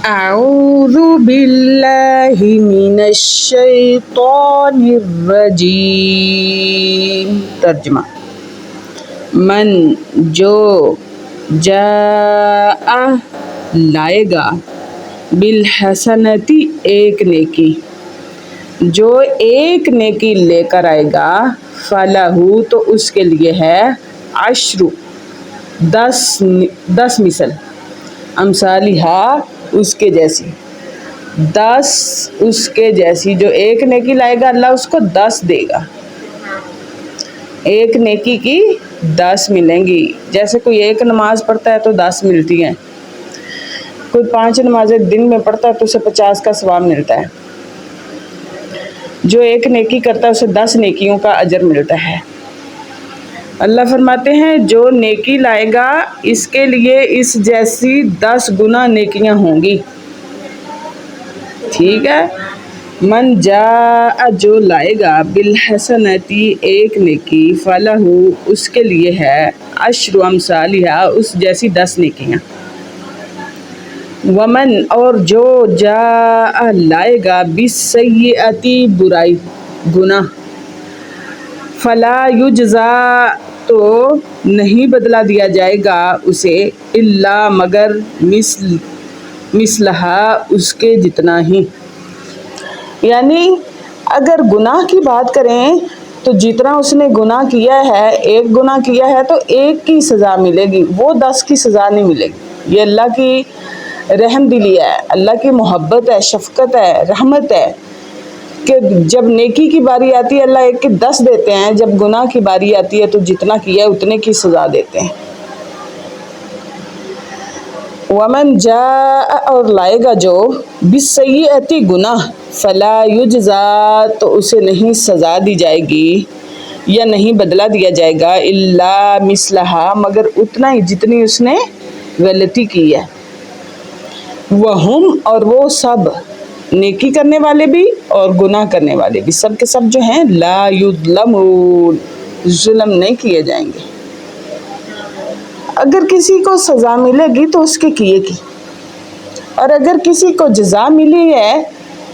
اعوذ باللہ من الشیطان الرجیم۔ ترجمہ: من جو جاء لائے گا، بالحسنتی ایک نیکی، جو ایک نیکی لے کر آئے گا، فلہ تو اس کے لیے ہے عشر 10 مثل، امثالہا اس کے جیسی، 10 اس کے جیسی۔ جو ایک نیکی لائے گا اللہ اس کو 10 دے گا، ایک نیکی کی 10 ملیں گی۔ جیسے کوئی ایک نماز پڑھتا ہے تو 10 ملتی ہیں، کوئی 5 نمازیں دن میں پڑھتا ہے تو اسے 50 کا ثواب ملتا ہے۔ جو ایک نیکی کرتا ہے اسے 10 نیکیوں کا اجر ملتا ہے۔ اللہ فرماتے ہیں جو نیکی لائے گا اس کے لیے اس جیسی 10 گنا نیکیاں ہوں گی، ٹھیک ہے۔ من جاء جو لائے گا، بالحسنتی ایک نیکی، فلہ اس کے لیے ہے عشر امثالہا اس جیسی 10 نیکیاں۔ ومن اور جو جاء لائے گا، بالسیئتی برائی گناہ، فلا یجزا تو نہیں بدلہ دیا جائے گا اسے، الا مگر مثلہا اس کے جتنا ہی۔ یعنی اگر گناہ کی بات کریں تو جتنا اس نے گناہ کیا ہے، ایک گناہ کیا ہے تو ایک کی سزا ملے گی، وہ 10 کی سزا نہیں ملے گی۔ یہ اللہ کی رحم دلی ہے، اللہ کی محبت ہے، شفقت ہے، رحمت ہے کہ جب نیکی کی باری آتی ہے اللہ ایک کی 10 دیتے ہیں، جب گناہ کی باری آتی ہے تو جتنا کیا ہے اتنے کی سزا دیتے ہیں۔ ومن جاء اور لائے گا جو، بالسیئتی گناہ، فلا یجزا تو اسے نہیں سزا دی جائے گی یا نہیں بدلہ دیا جائے گا، الا مثلہا مگر اتنا ہی جتنی اس نے غلطی کی ہے۔ وہم اور وہ سب، نیکی کرنے والے بھی اور گناہ کرنے والے بھی، سب کے سب جو ہیں، لا یظلمون ظلم نہیں کیے جائیں گے۔ اگر کسی کو سزا ملے گی تو اس کے کیے کی، اور اگر کسی کو جزا ملی ہے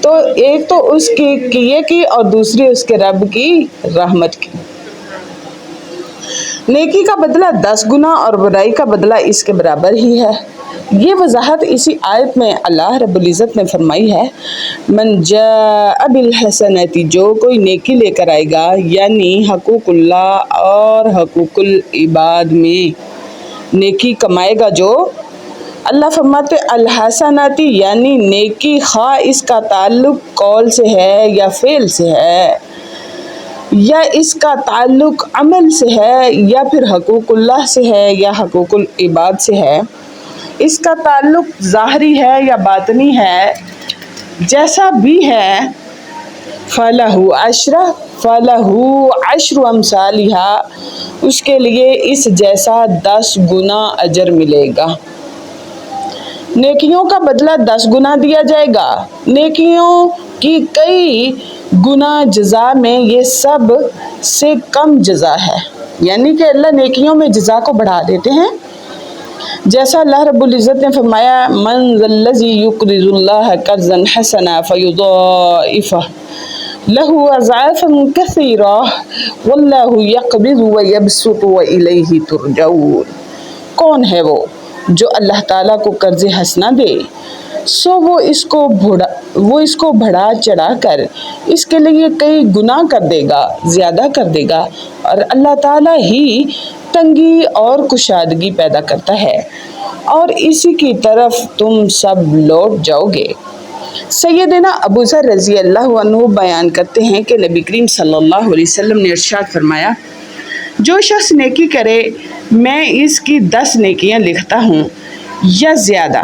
تو ایک تو اس کے کیے کی اور دوسری اس کے رب کی رحمت کی۔ نیکی کا بدلہ 10 گنا اور برائی کا بدلہ اس کے برابر ہی ہے۔ یہ وضاحت اسی آیت میں اللہ رب العزت نے فرمائی ہے، من جاء بالحسنۃ جو کوئی نیکی لے کر آئے گا، یعنی حقوق اللہ اور حقوق العباد میں نیکی کمائے گا جو، اللہ فرماتے الحسنات یعنی نیکی، خواہ اس کا تعلق قول سے ہے یا فعل سے ہے، یا اس کا تعلق عمل سے ہے، یا پھر حقوق اللہ سے ہے یا حقوق العباد سے ہے، اس کا تعلق ظاہری ہے یا باطنی ہے، جیسا بھی ہے، فلہ عشر امثالہا اس کے لیے اس جیسا 10 گنا اجر ملے گا۔ نیکیوں کا بدلہ 10 گنا دیا جائے گا، نیکیوں کی کئی گنا جزا میں یہ سب سے کم جزا ہے، یعنی کہ اللہ نیکیوں میں جزا کو بڑھا دیتے ہیں۔ جیسا اللہ رب العزت نے فرمایا، من ذا الذی یقرض اللہ قرضا حسنا فیضاعفہ لہ اضعافا کثیرہ واللہ یقبض ویبسط والیہ ترجعون۔ کون ہے وہ جو اللہ تعالیٰ کو قرض حسنہ دے، سو وہ اس کو بڑھا چڑھا کر اس کے لیے کئی گنا کر دے گا، زیادہ کر دے گا، اور اللہ تعالیٰ ہی تنگی اور کشادگی پیدا کرتا ہے، اور اسی کی طرف تم سب لوٹ جاؤ گے۔ سیدنا ابو ذر رضی اللہ عنہ بیان کرتے ہیں کہ نبی کریم صلی اللہ علیہ وسلم نے ارشاد فرمایا، جو شخص نیکی کرے میں اس کی 10 نیکیاں لکھتا ہوں یا زیادہ۔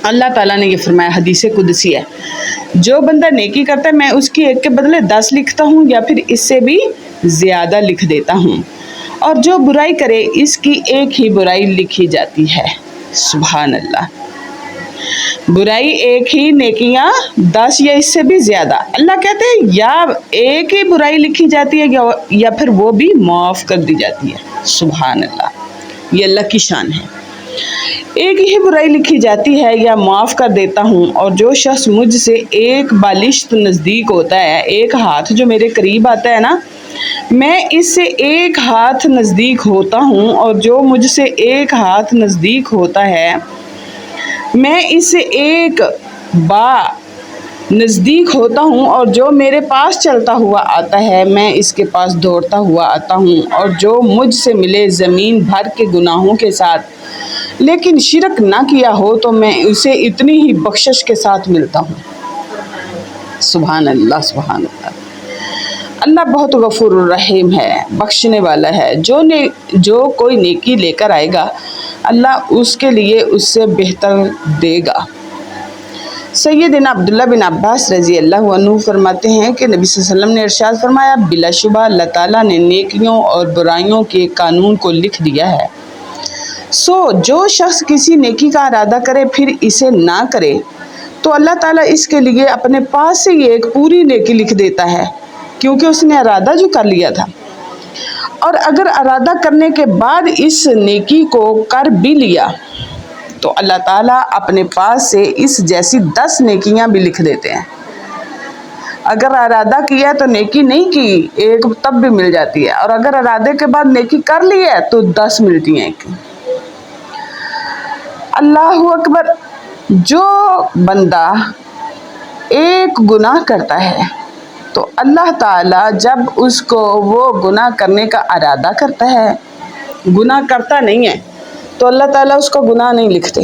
اللہ تعالیٰ نے یہ فرمایا، حدیث قدسی ہے، جو بندہ نیکی کرتا ہے میں اس کی ایک کے بدلے 10 لکھتا ہوں یا پھر اس سے بھی زیادہ لکھ دیتا ہوں، اور جو برائی کرے اس کی ایک ہی برائی لکھی جاتی ہے۔ سبحان اللہ، برائی ایک ہی، نیکیاں 10 یا اس سے بھی زیادہ۔ اللہ کہتے ہیں یا ایک ہی برائی لکھی جاتی ہے یا پھر وہ بھی معاف کر دی جاتی ہے۔ سبحان اللہ، یہ اللہ کی شان ہے۔ ایک ہی برائی لکھی جاتی ہے یا معاف کر دیتا ہوں، اور جو شخص مجھ سے ایک بالشت نزدیک ہوتا ہے، ایک ہاتھ جو میرے قریب آتا ہے نا، میں اس سے ایک ہاتھ نزدیک ہوتا ہوں، اور جو مجھ سے ایک ہاتھ نزدیک ہوتا ہے میں اس سے ایک با نزدیک ہوتا ہوں، اور جو میرے پاس چلتا ہوا آتا ہے میں اس کے پاس دوڑتا ہوا آتا ہوں، اور جو مجھ سے ملے زمین بھر کے گناہوں کے ساتھ لیکن شرک نہ کیا ہو تو میں اسے اتنی ہی بخشش کے ساتھ ملتا ہوں۔ سبحان اللہ، سبحان اللہ۔ اللہ بہت غفور الرحیم ہے، بخشنے والا ہے۔ جو کوئی نیکی لے کر آئے گا اللہ اس کے لیے اس سے بہتر دے گا۔ سیدنا عبداللہ بن عباس رضی اللہ عنہ فرماتے ہیں کہ نبی صلی اللہ علیہ وسلم نے ارشاد فرمایا، بلا شبہ اللہ تعالیٰ نے نیکیوں اور برائیوں کے قانون کو لکھ دیا ہے، سو جو شخص کسی نیکی کا ارادہ کرے پھر اسے نہ کرے تو اللہ تعالیٰ اس کے لیے اپنے پاس سے یہ ایک پوری نیکی لکھ دیتا ہے، کیونکہ اس نے ارادہ جو کر لیا تھا۔ اور اگر ارادہ کرنے کے بعد اس نیکی کو کر بھی لیا تو اللہ تعالیٰ اپنے پاس سے اس جیسی 10 نیکیاں بھی لکھ دیتے ہیں۔ اگر ارادہ کیا تو نیکی نہیں کی ایک تب بھی مل جاتی ہے، اور اگر ارادے کے بعد نیکی کر لی ہے تو 10 ملتی ہیں۔ اللہ اکبر۔ جو بندہ ایک گناہ کرتا ہے تو اللہ تعالیٰ جب اس کو وہ گناہ کرنے کا ارادہ کرتا ہے، گناہ کرتا نہیں ہے تو اللہ تعالیٰ اس کو گناہ نہیں لکھتے۔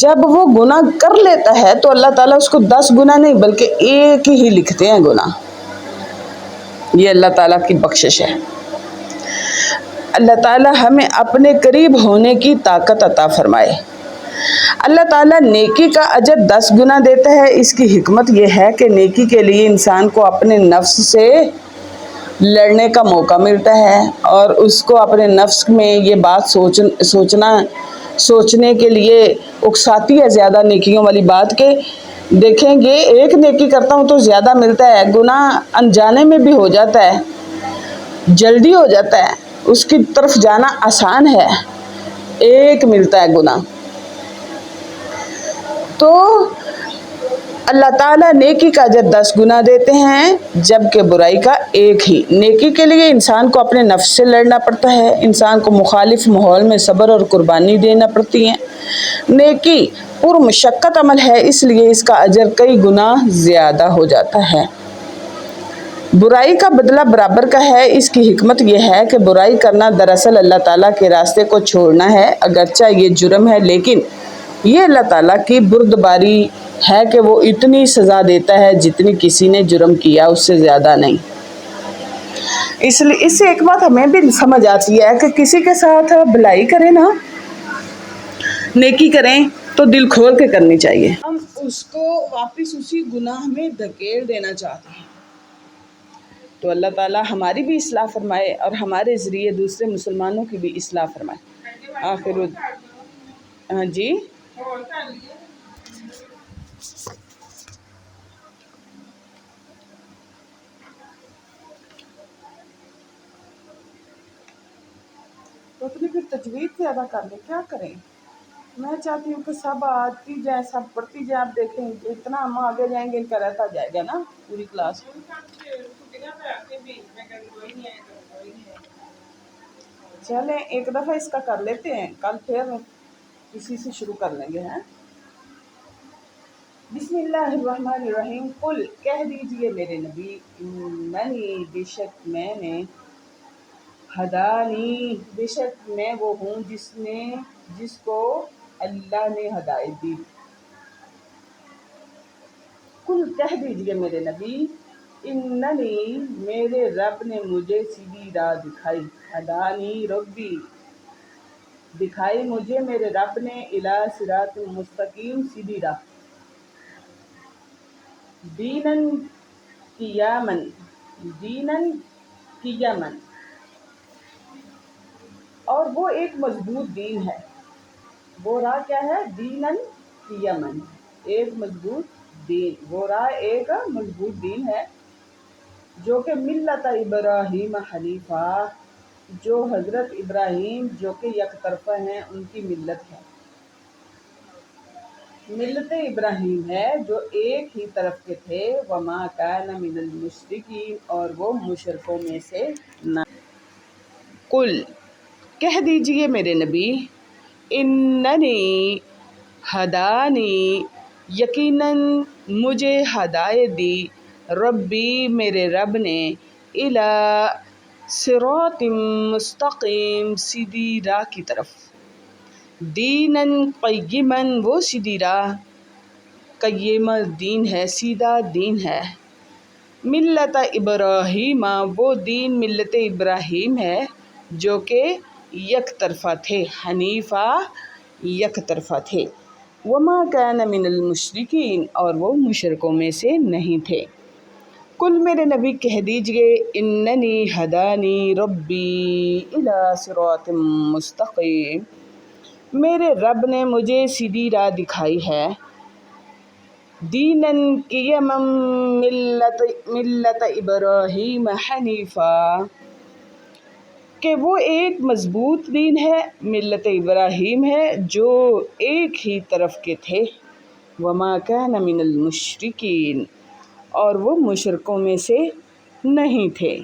جب وہ گناہ کر لیتا ہے تو اللہ تعالیٰ اس کو 10 گناہ نہیں بلکہ ایک ہی لکھتے ہیں گناہ۔ یہ اللہ تعالیٰ کی بخشش ہے۔ اللہ تعالیٰ ہمیں اپنے قریب ہونے کی طاقت عطا فرمائے۔ اللہ تعالیٰ نیکی کا اجر 10 گنا دیتا ہے۔ اس کی حکمت یہ ہے کہ نیکی کے لیے انسان کو اپنے نفس سے لڑنے کا موقع ملتا ہے، اور اس کو اپنے نفس میں یہ بات سوچنے کے لیے اکساتی ہے زیادہ نیکیوں والی بات کہ دیکھیں گے ایک نیکی کرتا ہوں تو زیادہ ملتا ہے، گناہ انجانے میں بھی ہو جاتا ہے، جلدی ہو جاتا ہے، اس کی طرف جانا آسان ہے، ایک ملتا ہے گناہ۔ تو اللہ تعالیٰ نیکی کا اجر 10 گنا دیتے ہیں جبکہ برائی کا ایک ہی۔ نیکی کے لیے انسان کو اپنے نفس سے لڑنا پڑتا ہے، انسان کو مخالف ماحول میں صبر اور قربانی دینا پڑتی ہے۔ نیکی پرمشقت عمل ہے، اس لیے اس کا اجر کئی گنا زیادہ ہو جاتا ہے۔ برائی کا بدلہ برابر کا ہے۔ اس کی حکمت یہ ہے کہ برائی کرنا دراصل اللہ تعالیٰ کے راستے کو چھوڑنا ہے، اگرچہ یہ جرم ہے لیکن یہ اللہ تعالیٰ کی بردباری ہے کہ وہ اتنی سزا دیتا ہے جتنی کسی نے جرم کیا اس سے زیادہ نہیں۔ اس لیے اس سے ایک بات ہمیں بھی سمجھ آتی ہے کہ کسی کے ساتھ بھلائی کریں نا، نیکی کریں تو دل کھول کے کرنی چاہیے۔ ہم اس کو واپس اسی گناہ میں دھکیل دینا چاہتے ہیں تو اللہ تعالیٰ ہماری بھی اصلاح فرمائے اور ہمارے ذریعے دوسرے مسلمانوں کی بھی اصلاح فرمائے۔ آخر ہاں جی تو اپنی پھر تجوید سے ادا کر لیں، کیا کریں؟ میں چاہتی ہوں کہ سب آتی جائیں، سب پڑھتی جائیں۔ آپ دیکھیں اتنا ہم آگے جائیں گے ان کا رہتا جائے گا نا پوری کلاس۔ چلیں ایک دفعہ اس کا کر لیتے ہیں، کل پھر اسی سے شروع کر لیں گے۔ ہیں بسم اللہ الرحمن الرحیم۔ قل کہہ دیجئے میرے نبی، اننی بے شک میں نے، ہدانی بے شک میں وہ ہوں جس کو اللہ نے ہدایت دی۔ قل کہہ دیجئے میرے نبی، اننی میرے رب نے مجھے سیدھی راہ دکھائی، ہدانی ربی دکھائی مجھے میرے رب نے، الی صراط مستقیم سیدھی راہ، دینن قیمن اور وہ ایک مضبوط دین ہے۔ وہ راہ کیا ہے؟ دینن قیمن، ایک مضبوط دین، وہ راہ ایک مضبوط دین ہے جو کہ ملت ابراہیم حنیفہ، جو حضرت ابراہیم جو کہ یک طرفہ ہیں ان کی ملت ہے، ملت ابراہیم ہے جو ایک ہی طرف کے تھے، وما کان من المشرکین اور وہ مشرکوں میں سے نہ۔ قل کہہ دیجئے میرے نبی، اننی ہدانی یقیناً مجھے ہدایت دی، ربی میرے رب نے، الی صراط مستقیم سیدھی راہ کی طرف، دیناً قیما وہ سیدھی راہ، قیمہ دین ہے، سیدھا دین ہے، ملت ابراہیم وہ دین ملت ابراہیم ہے جو کہ یک طرفہ تھے، حنیفہ یک طرفہ تھے، وما کان من المشرکین اور وہ مشرکوں میں سے نہیں تھے۔ کل میرے نبی کہہ دیجئے، اننی ہدانی ربی الی صراط مستقیم میرے رب نے مجھے سیدھی راہ دکھائی ہے، دیناً قیما ملت ابراہیم حنیفہ کہ وہ ایک مضبوط دین ہے، ملت ابراہیم ہے جو ایک ہی طرف کے تھے، وما کان من المشرکین اور وہ مشرکوں میں سے نہیں تھے۔